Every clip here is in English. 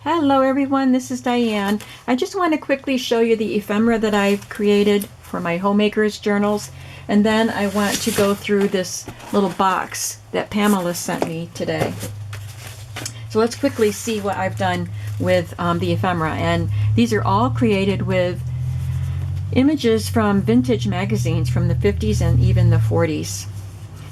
Hello everyone, this is Diane. I just want to quickly show you the ephemera that I've created for my Homemaker's journals, and then I want to go through this little box that Pamela sent me today. So let's quickly see what I've done with the ephemera, and these are all created with images from vintage magazines from the 50s and even the 40s.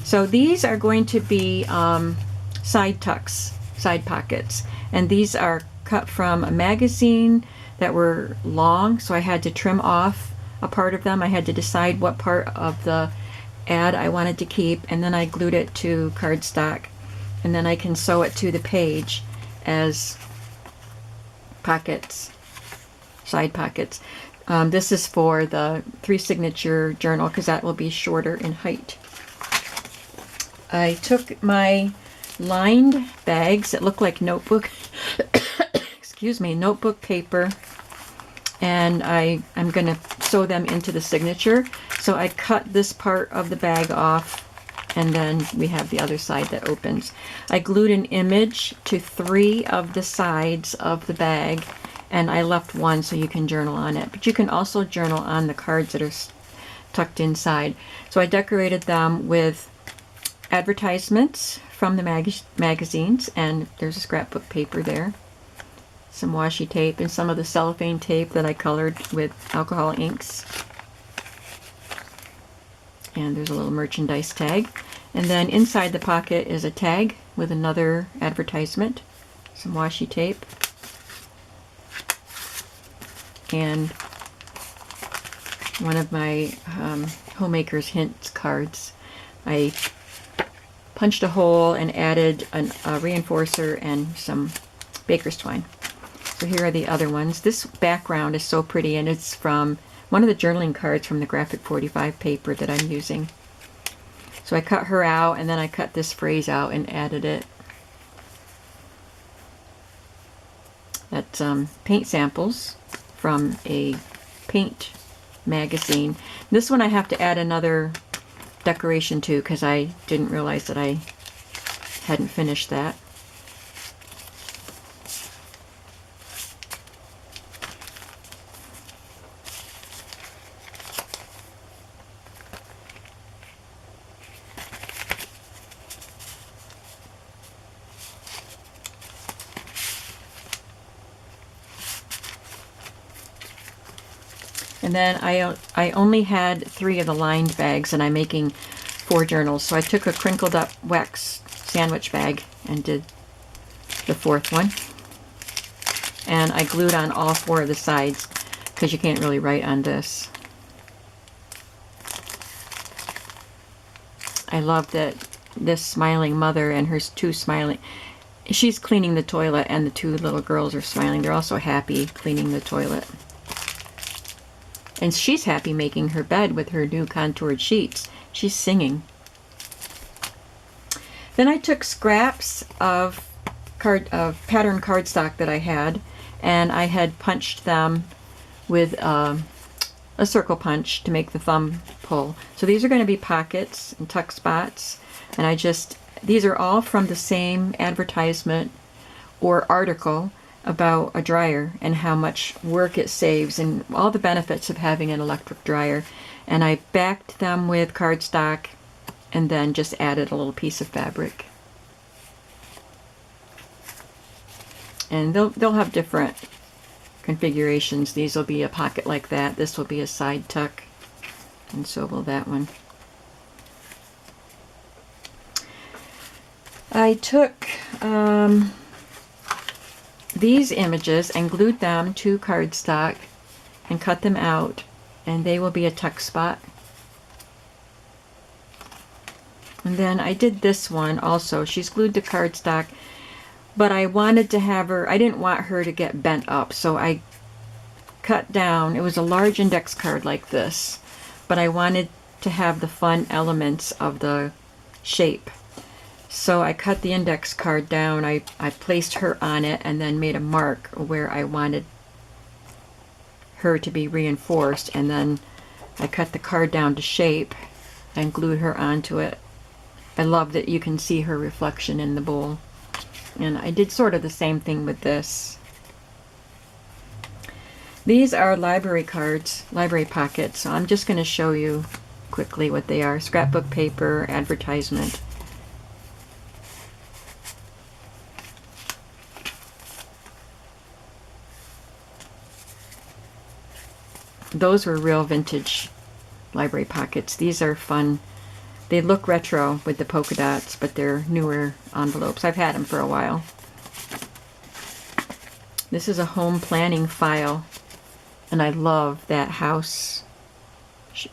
So these are going to be side tucks, side pockets, and these are cut from a magazine that were long, so I had to trim off a part of them. I had to decide what part of the ad I wanted to keep, and then I glued it to cardstock, and then I can sew it to the page as pockets, side pockets. This is for the 3-signature journal because that will be shorter in height. I took my lined bags that look like notebook excuse me, notebook paper, and I'm going to sew them into the signature. So I cut this part of the bag off, and then we have the other side that opens. I glued an image to 3 of the sides of the bag, and I left one so you can journal on it, but you can also journal on the cards that are tucked inside. So I decorated them with advertisements from the magazines, and there's a scrapbook paper there, some washi tape, and some of the cellophane tape that I colored with alcohol inks. And there's a little merchandise tag. And then inside the pocket is a tag with another advertisement, some washi tape, and one of my Homemaker's Hints cards. I punched a hole and added a reinforcer and some baker's twine. So here are the other ones. This background is so pretty, and it's from one of the journaling cards from the Graphic 45 paper that I'm using. So I cut her out, and then I cut this phrase out and added it. That's paint samples from a paint magazine. This one I have to add another decoration to because I didn't realize that I hadn't finished that. And then I only had 3 of the lined bags, and I'm making 4 journals. So I took a crinkled up wax sandwich bag and did the 4th one. And I glued on all 4 of the sides because you can't really write on this. I love that this smiling mother and her 2 smiling, she's cleaning the toilet, and the 2 little girls are smiling. They're also happy cleaning the toilet. And she's happy making her bed with her new contoured sheets. She's singing. Then I took scraps of pattern cardstock that I had, and I had punched them with a circle punch to make the thumb pull. So these are going to be pockets and tuck spots, and these are all from the same advertisement or article about a dryer and how much work it saves and all the benefits of having an electric dryer. And I backed them with cardstock and then just added a little piece of fabric. And they'll have different configurations. These will be a pocket like that. This will be a side tuck, and so will that one. I took these images and glued them to cardstock and cut them out, and they will be a tuck spot. And then I did this one also. She's glued to cardstock, but I wanted to have her, I didn't want her to get bent up, so I cut down, it was a large index card like this, but I wanted to have the fun elements of the shape. So I cut the index card down, I placed her on it, and then made a mark where I wanted her to be reinforced, and then I cut the card down to shape and glued her onto it. I love that you can see her reflection in the bowl. And I did sort of the same thing with this. These are library cards, library pockets. So I'm just going to show you quickly what they are. Scrapbook paper, advertisement. Those were real vintage library pockets. These are fun. They look retro with the polka dots, but they're newer envelopes. I've had them for a while. This is a home planning file, and I love that house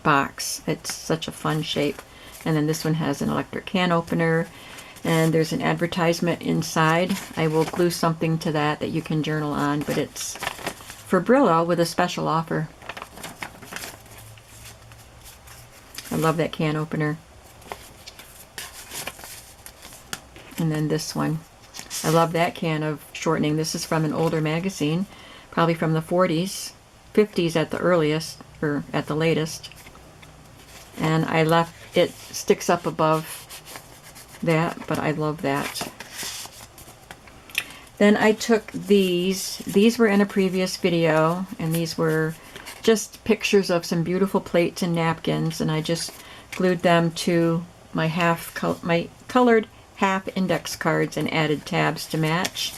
box. It's such a fun shape. And then this one has an electric can opener, and there's an advertisement inside. I will glue something to that you can journal on, but it's for Brillo with a special offer. I love that can opener. And then this one. I love that can of shortening. This is from an older magazine, probably from the 40s, 50s at the earliest, or at the latest. And I left, it sticks up above that, but I love that. Then I took these. These were in a previous video, and these were just pictures of some beautiful plates and napkins, and I just glued them to my colored half index cards and added tabs to match.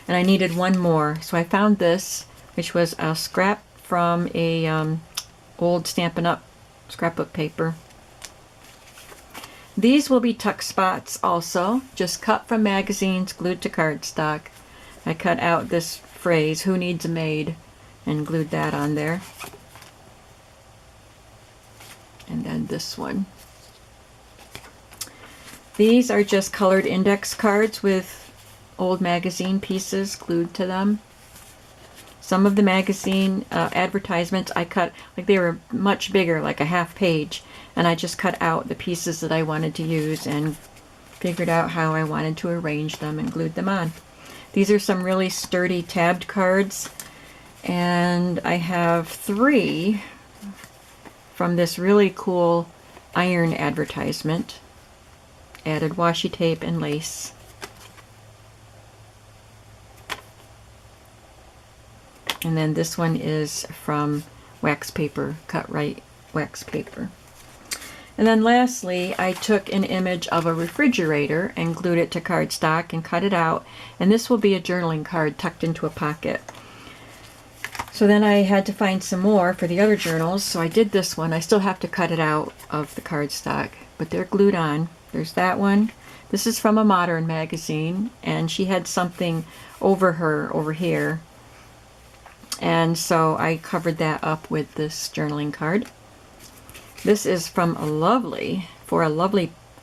And I needed one more, so I found this, which was a scrap from a old Stampin' Up! Scrapbook paper. These will be tuck spots also, just cut from magazines, glued to cardstock. I cut out this phrase, "Who needs a maid?" and glued that on there. And then this one. These are just colored index cards with old magazine pieces glued to them. Some of the magazine advertisements I cut, like they were much bigger, like a half page, and I just cut out the pieces that I wanted to use and figured out how I wanted to arrange them and glued them on. These are some really sturdy tabbed cards, and I have 3 from this really cool iron advertisement. Added washi tape and lace. And then this one is from wax paper, cut right wax paper. And then lastly, I took an image of a refrigerator and glued it to cardstock and cut it out. And this will be a journaling card tucked into a pocket. So then I had to find some more for the other journals, so I did this one. I still have to cut it out of the cardstock, but they're glued on. There's that one. This is from a modern magazine, and she had something over her over here. And so I covered that up with this journaling card. This is from a lovely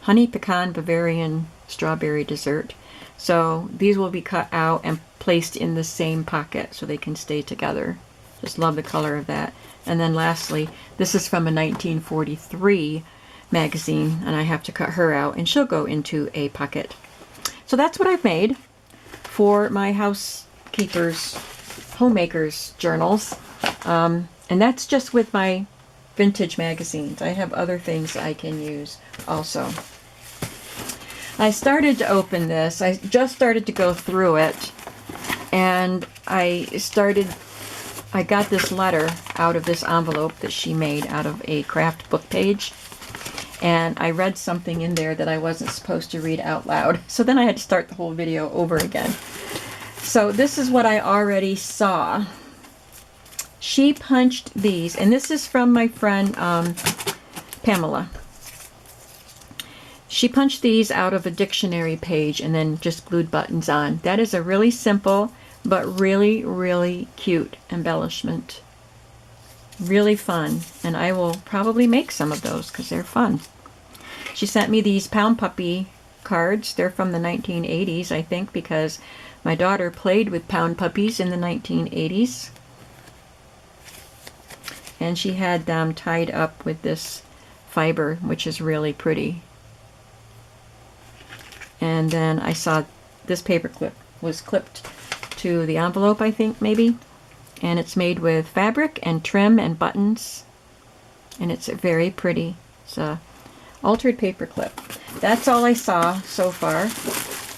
honey pecan Bavarian strawberry dessert. So these will be cut out and placed in the same pocket so they can stay together. Just love the color of that. And then lastly, this is from a 1943 magazine, and I have to cut her out, and she'll go into a pocket. So that's what I've made for my housekeepers, homemakers journals. And that's just with my vintage magazines. I have other things I can use also. I started to open this. I just started to go through it, and I got this letter out of this envelope that she made out of a craft book page, and I read something in there that I wasn't supposed to read out loud. So then I had to start the whole video over again. So this is what I already saw. She punched these, and this is from my friend Pamela. She punched these out of a dictionary page and then just glued buttons on. That is a really simple but really, really cute embellishment. Really fun, and I will probably make some of those because they're fun. She sent me these Pound Puppy cards. They're from the 1980s, I think, because my daughter played with Pound Puppies in the 1980s. And she had them tied up with this fiber, which is really pretty. And then I saw this paper clip was clipped to the envelope, I think, maybe. And it's made with fabric and trim and buttons. And it's very pretty. It's a altered paper clip. That's all I saw so far.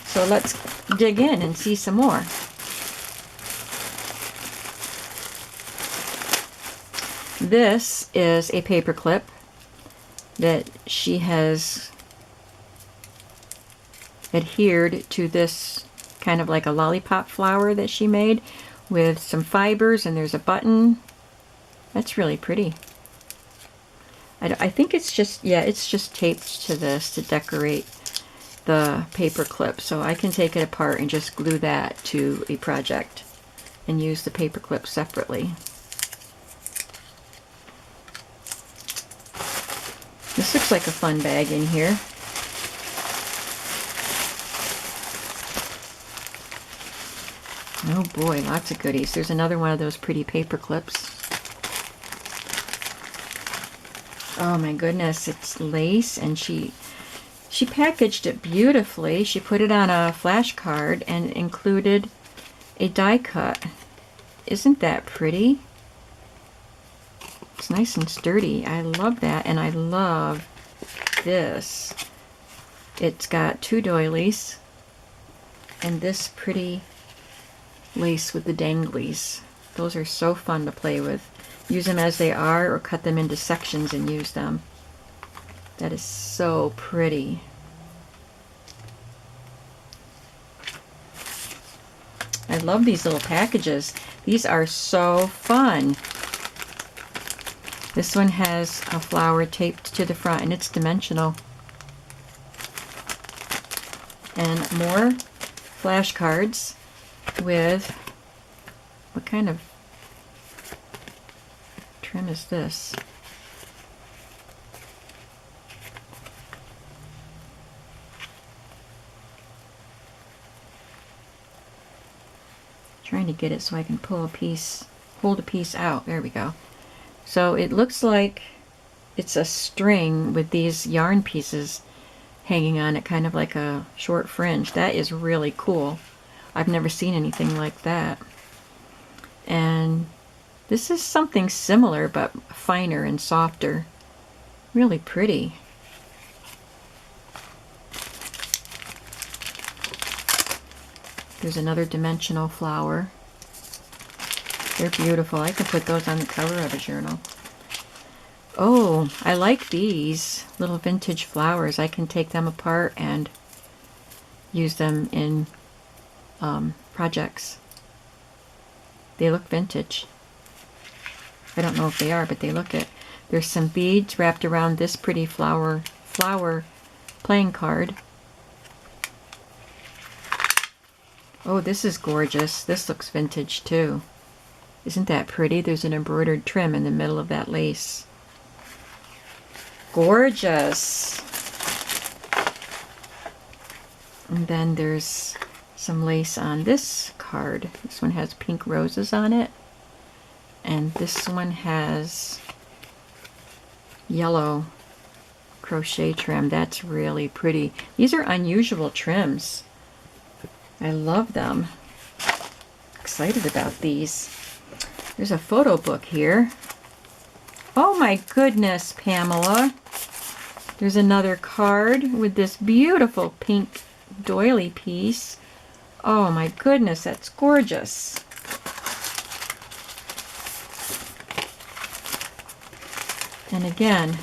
So let's dig in and see some more. this is a paper clip that she has adhered to this kind of like a lollipop flower that she made with some fibers, and there's a button. That's really pretty. I think it's just, yeah, it's just taped to this to decorate the paper clip. So I can take it apart and just glue that to a project and use the paper clip separately. This looks like a fun bag in here. Oh boy, lots of goodies. There's another one of those pretty paper clips. Oh my goodness, it's lace, and she packaged it beautifully. She put it on a flash card and included a die cut. Isn't that pretty? It's nice and sturdy. I love that, and I love this. It's got 2 doilies and this pretty lace with the danglies. Those are so fun to play with. Use them as they are or cut them into sections and use them. That is so pretty. I love these little packages. These are so fun. This one has a flower taped to the front, and it's dimensional. And more flashcards with, what kind of trim is this? Trying to get it so I can pull a piece, hold a piece out. There we go. So it looks like it's a string with these yarn pieces hanging on it, kind of like a short fringe. That is really cool. I've never seen anything like that. And this is something similar but finer and softer. Really pretty. There's another dimensional flower. They're beautiful. I could put those on the cover of a journal. Oh, I like these little vintage flowers. I can take them apart and use them in projects. They look vintage. I don't know if they are, but they look it. There's some beads wrapped around this pretty flower playing card. Oh, this is gorgeous. This looks vintage too. Isn't that pretty? There's an embroidered trim in the middle of that lace. Gorgeous. And then there's some lace on this card. This one has pink roses on it. And this one has yellow crochet trim. That's really pretty. These are unusual trims. I love them. Excited about these. There's a photo book here. Oh my goodness, Pamela. There's another card with this beautiful pink doily piece. Oh my goodness, that's gorgeous. And again,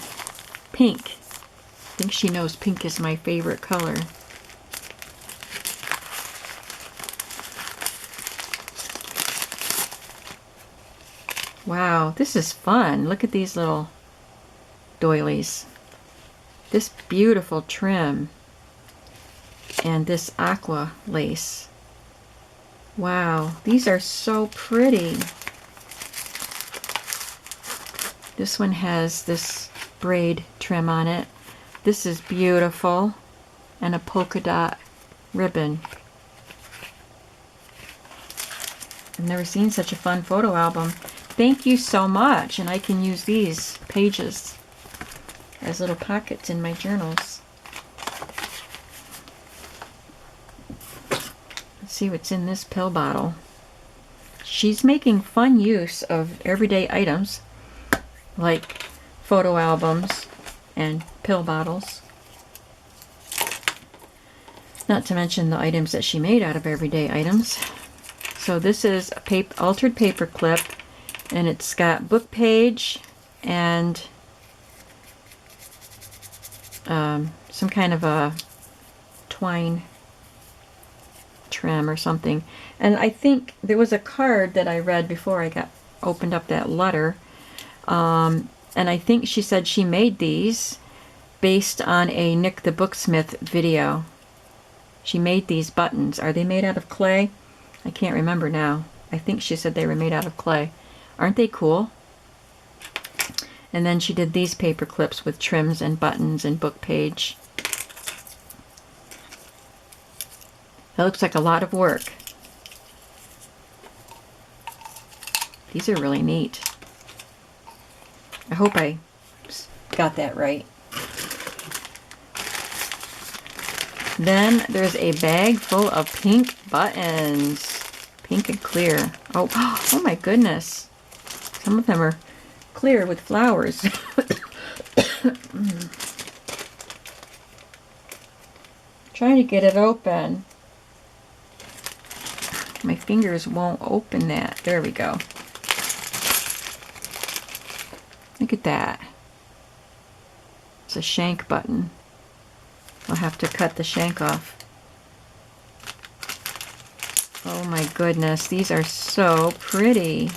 pink. I think she knows pink is my favorite color. Wow, this is fun. Look at these little doilies. This beautiful trim. And this aqua lace. Wow, these are so pretty. This one has this braid trim on it. This is beautiful. And a polka dot ribbon. I've never seen such a fun photo album. Thank you so much, and I can use these pages as little pockets in my journals. Let's see what's in this pill bottle. She's making fun use of everyday items like photo albums and pill bottles. Not to mention the items that she made out of everyday items. So this is a altered paper clip. And it's got book page, and some kind of a twine trim or something. And I think there was a card that I read before I opened up that letter, and I think she said she made these based on a Nick the Booksmith video. She made these buttons. Are they made out of clay? I can't remember now. I think she said they were made out of clay. Aren't they cool? And then she did these paper clips with trims and buttons and book page. That looks like a lot of work. These are really neat. I hope I got that right. Then there's a bag full of pink buttons. Pink and clear. Oh, oh my goodness. Some of them are clear with flowers. Trying to get it open. My fingers won't open that. There we go. Look at that. It's a shank button. I'll have to cut the shank off. Oh my goodness, these are so pretty.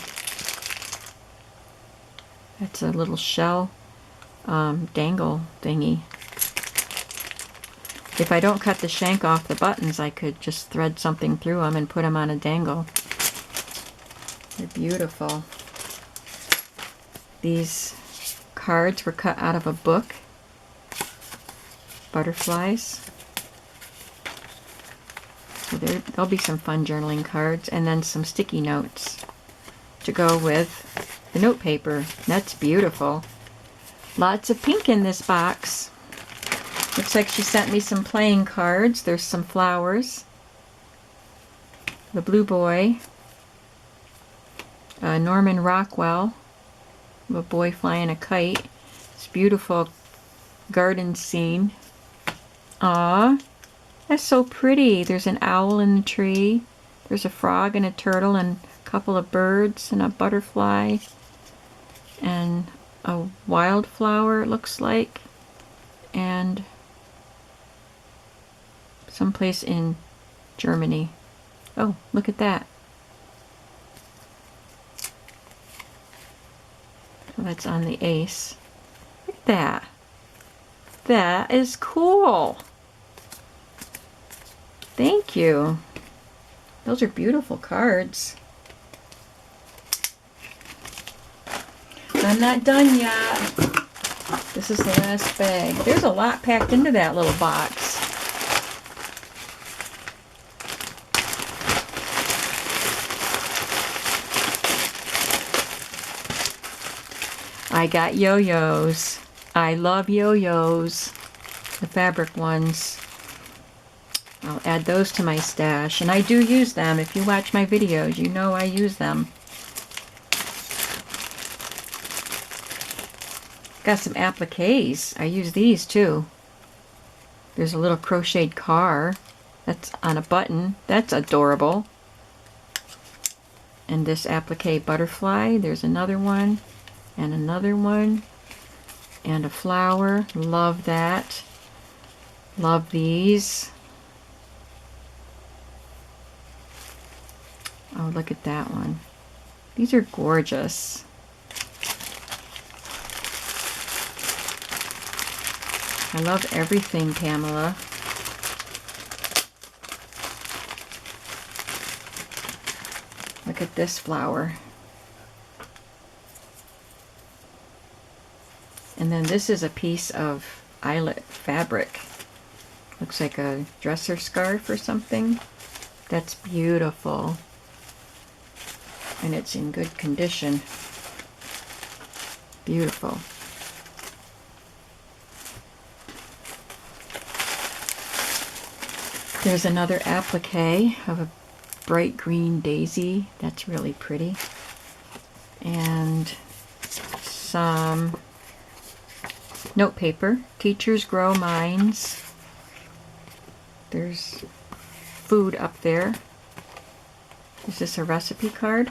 That's a little shell dangle thingy. If I don't cut the shank off the buttons, I could just thread something through them and put them on a dangle. They're beautiful. These cards were cut out of a book. Butterflies. So there'll be some fun journaling cards, and then some sticky notes to go with the note paper. That's beautiful. Lots of pink in this box. Looks like she sent me some playing cards. There's some flowers. The Blue Boy. Norman Rockwell. A boy flying a kite. This beautiful garden scene. Aw, that's so pretty. There's an owl in the tree. There's a frog and a turtle and a couple of birds and a butterfly and a wildflower, it looks like, and someplace in Germany. Oh, look at that. So that's on the ace. Look at that. That is cool. Thank you. Those are beautiful cards. I'm not done yet. This is the last bag. There's a lot packed into that little box. I got yo-yos. I love yo-yos. The fabric ones. I'll add those to my stash. And I do use them. If you watch my videos, you know I use them. Got some appliques. I use these too. There's a little crocheted car. That's on a button. That's adorable. And this applique butterfly. There's another one. And another one. And a flower. Love that. Love these. Oh, look at that one. These are gorgeous. I love everything, Pamela. Look at this flower. And then this is a piece of eyelet fabric. Looks like a dresser scarf or something. That's beautiful. And it's in good condition. Beautiful. There's another applique of a bright green daisy. That's really pretty. And some note paper. Teachers Grow Minds. There's food up there. Is this a recipe card?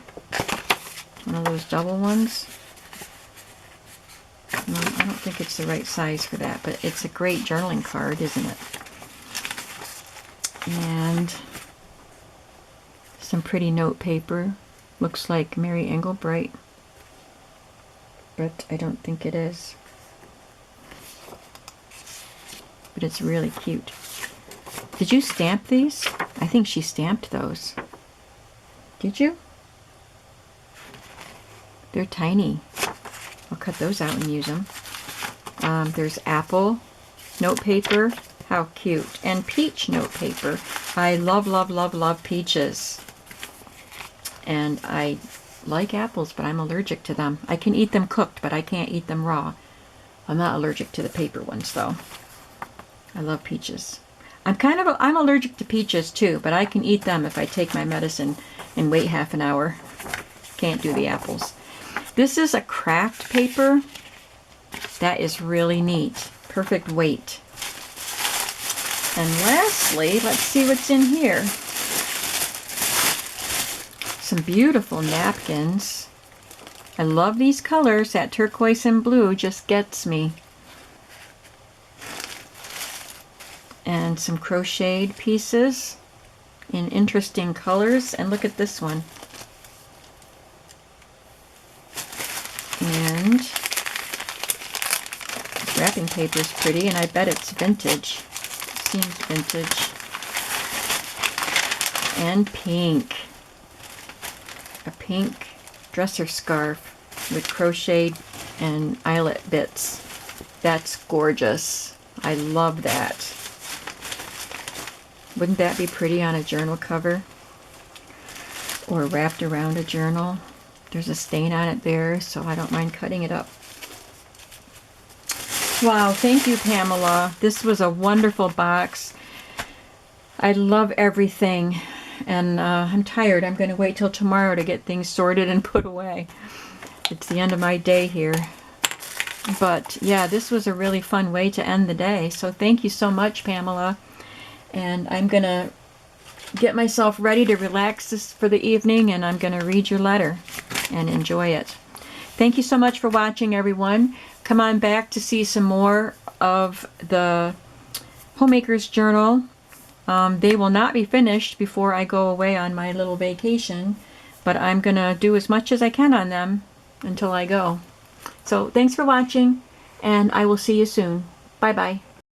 One of those double ones. Well, I don't think it's the right size for that, but it's a great journaling card, isn't it? And some pretty note paper. Looks like Mary Engelbright, but I don't think it is. But it's really cute. Did you stamp these? I think she stamped those. Did you? They're tiny. I'll cut those out and use them. There's apple note paper. How cute. And peach note paper. I love, love, love, love peaches. And I like apples, but I'm allergic to them. I can eat them cooked, but I can't eat them raw. I'm not allergic to the paper ones, though. I love peaches. I'm allergic to peaches too, but I can eat them if I take my medicine and wait half an hour. Can't do the apples. This is a craft paper. That is really neat. Perfect weight. And lastly, let's see what's in here. Some beautiful napkins. I love these colors. That turquoise and blue just gets me. And some crocheted pieces in interesting colors. And look at this one. And this wrapping paper is pretty, and I bet it's vintage. It seems vintage. And pink. A pink dresser scarf with crocheted and eyelet bits. That's gorgeous. I love that. Wouldn't that be pretty on a journal cover? Or wrapped around a journal? There's a stain on it there, so I don't mind cutting it up. Wow, thank you, Pamela. This was a wonderful box. I love everything. And I'm tired. I'm going to wait till tomorrow to get things sorted and put away. It's the end of my day here. But yeah, this was a really fun way to end the day. So thank you so much, Pamela. And I'm going to get myself ready to relax this for the evening, and I'm going to read your letter and enjoy it. Thank you so much for watching, everyone. Come on back to see some more of the Homemaker's Journal. They will not be finished before I go away on my little vacation, but I'm going to do as much as I can on them until I go. So thanks for watching, and I will see you soon. Bye-bye.